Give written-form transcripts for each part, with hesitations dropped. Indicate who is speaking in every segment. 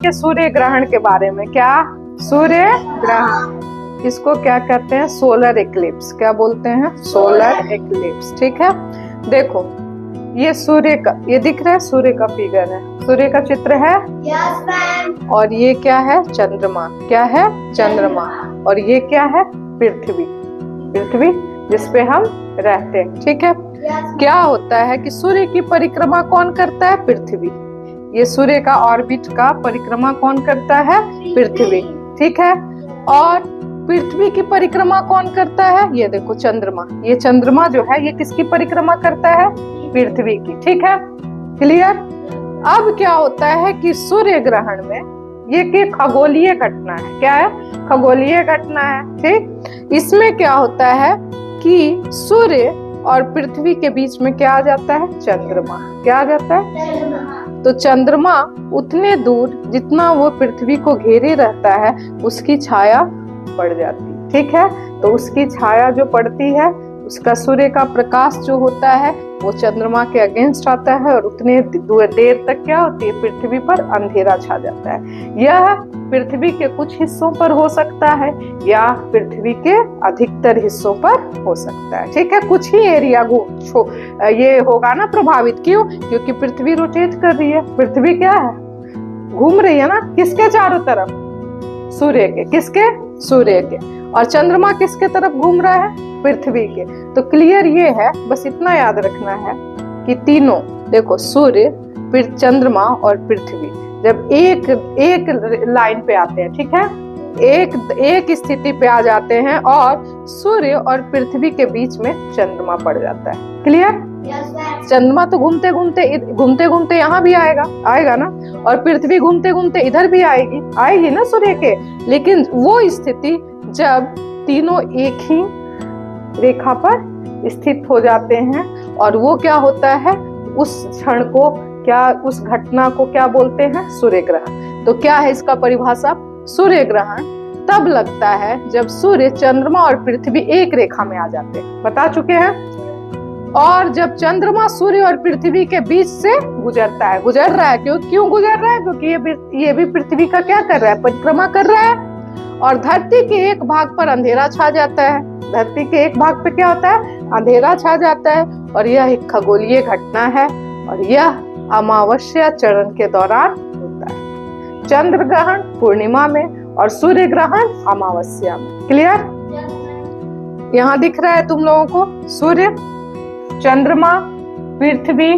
Speaker 1: के सूर्य ग्रहण के बारे में। क्या? सूर्य ग्रहण। इसको क्या कहते हैं? Solar Eclipse. क्या बोलते हैं? Solar Eclipse. ठीक है, देखो ये सूर्य का, ये दिख रहा है सूर्य का फिगर है, सूर्य का चित्र है।
Speaker 2: Yes ma'am.
Speaker 1: और ये क्या है? चंद्रमा। क्या है? चंद्रमा। और ये क्या है? पृथ्वी। पृथ्वी जिसपे हम रहते हैं। ठीक है, क्या होता है कि सूर्य की परिक्रमा कौन करता है? पृथ्वी। ये सूर्य का ऑर्बिट का परिक्रमा कौन करता है? पृथ्वी। ठीक है, और पृथ्वी की परिक्रमा कौन करता है? ये देखो चंद्रमा। ये चंद्रमा जो है ये किसकी परिक्रमा करता है? पृथ्वी की। ठीक है, क्लियर। अब क्या होता है कि सूर्य ग्रहण में ये खगोलीय घटना है। क्या है? खगोलीय घटना है। ठीक, इसमें क्या होता है कि सूर्य और पृथ्वी के बीच में क्या आ जाता है? चंद्रमा। क्या आ जाता है? तो चंद्रमा उतने दूर जितना वो पृथ्वी को घेरे रहता है उसकी छाया पड़ जाती है। ठीक है, तो उसकी छाया जो पड़ती है उसका सूर्य का प्रकाश जो होता है वो चंद्रमा के अगेंस्ट आता है और उतने देर तक क्या होती है? पृथ्वी पर अंधेरा छा जाता है। यह पृथ्वी के कुछ हिस्सों पर हो सकता है या पृथ्वी के अधिकतर हिस्सों पर हो सकता है। ठीक है, कुछ ही एरिया ये होगा ना प्रभावित। क्यों? क्योंकि पृथ्वी रोटेट कर रही है। पृथ्वी क्या है? घूम रही है ना। किसके चारों तरफ? सूर्य के। किसके? सूर्य के। और चंद्रमा किसके तरफ घूम रहा है? पृथ्वी के। तो क्लियर ये है, बस इतना याद रखना है कि तीनों देखो सूर्य, फिर चंद्रमा और पृथ्वी जब एक लाइन पे आते हैं, ठीक है, एक स्थिति पे आ जाते हैं और सूर्य और पृथ्वी के बीच में चंद्रमा पड़ जाता है। क्लियर? चंद्रमा तो घूमते घूमते यहाँ भी आएगा ना, और पृथ्वी घूमते घूमते इधर भी आएगी ना सूर्य के। लेकिन वो स्थिति जब तीनों एक ही रेखा पर स्थित हो जाते हैं और वो क्या होता है, उस क्षण को क्या, उस घटना को क्या बोलते हैं? सूर्य ग्रहण। तो क्या है इसका परिभाषा? सूर्य ग्रहण तब लगता है जब सूर्य, चंद्रमा और पृथ्वी एक रेखा में आ जाते हैं। बता चुके हैं। और जब चंद्रमा सूर्य और पृथ्वी के बीच से गुजर रहा है। क्यों गुजर रहा है? क्योंकि ये भी पृथ्वी का क्या कर रहा है? परिक्रमा कर रहा है। और धरती के एक भाग पर अंधेरा छा जाता है। धरती के एक भाग पे क्या होता है? अंधेरा छा जाता है। और यह एक खगोलीय घटना है और यह अमावस्या चरण के दौरान होता है। चंद्र ग्रहण पूर्णिमा में और सूर्य ग्रहण अमावस्या में। क्लियर? यहाँ दिख रहा है तुम लोगों को सूर्य, चंद्रमा, पृथ्वी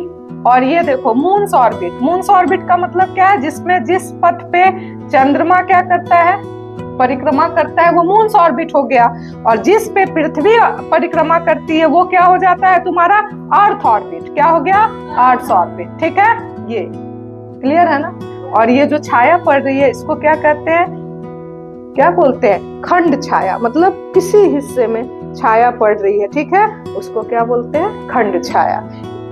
Speaker 1: और ये देखो मून्स ऑर्बिट। मून्स ऑर्बिट का मतलब क्या है? जिसमें जिस पथ पे चंद्रमा क्या करता है? परिक्रमा करता है, वो मून्स ऑर्बिट हो गया। और जिस पे पृथ्वी परिक्रमा करती है वो क्या हो जाता है? तुम्हारा अर्थ ऑर्बिट। क्या हो गया? Earth orbit. ठीक है, ये क्लियर है ना। और ये जो छाया पड़ रही है इसको क्या कहते हैं? क्या बोलते हैं? खंड छाया। मतलब किसी हिस्से में छाया पड़ रही है, ठीक है, उसको क्या बोलते हैं? खंड छाया।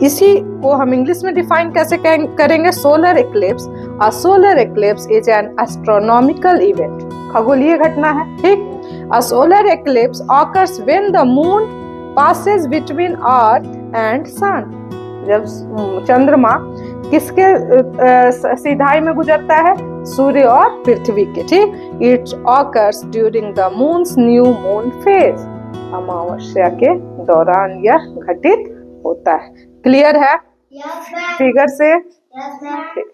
Speaker 1: इसी को हम इंग्लिश में डिफाइन कैसे करेंगे? Solar eclipse. A solar eclipse is an astronomical event. खगोलीय घटना है। ठीक, a solar eclipse occurs when the moon passes between earth and sun. जब चंद्रमा किसके सीधाई में गुजरता है? सूर्य और पृथ्वी के। ठीक, it occurs during the moons new moon phase. अमावस्या के दौरान यह घटित होता है। क्लियर है?
Speaker 2: Yes ma'am.
Speaker 1: फिगर से?
Speaker 2: Yes ma'am.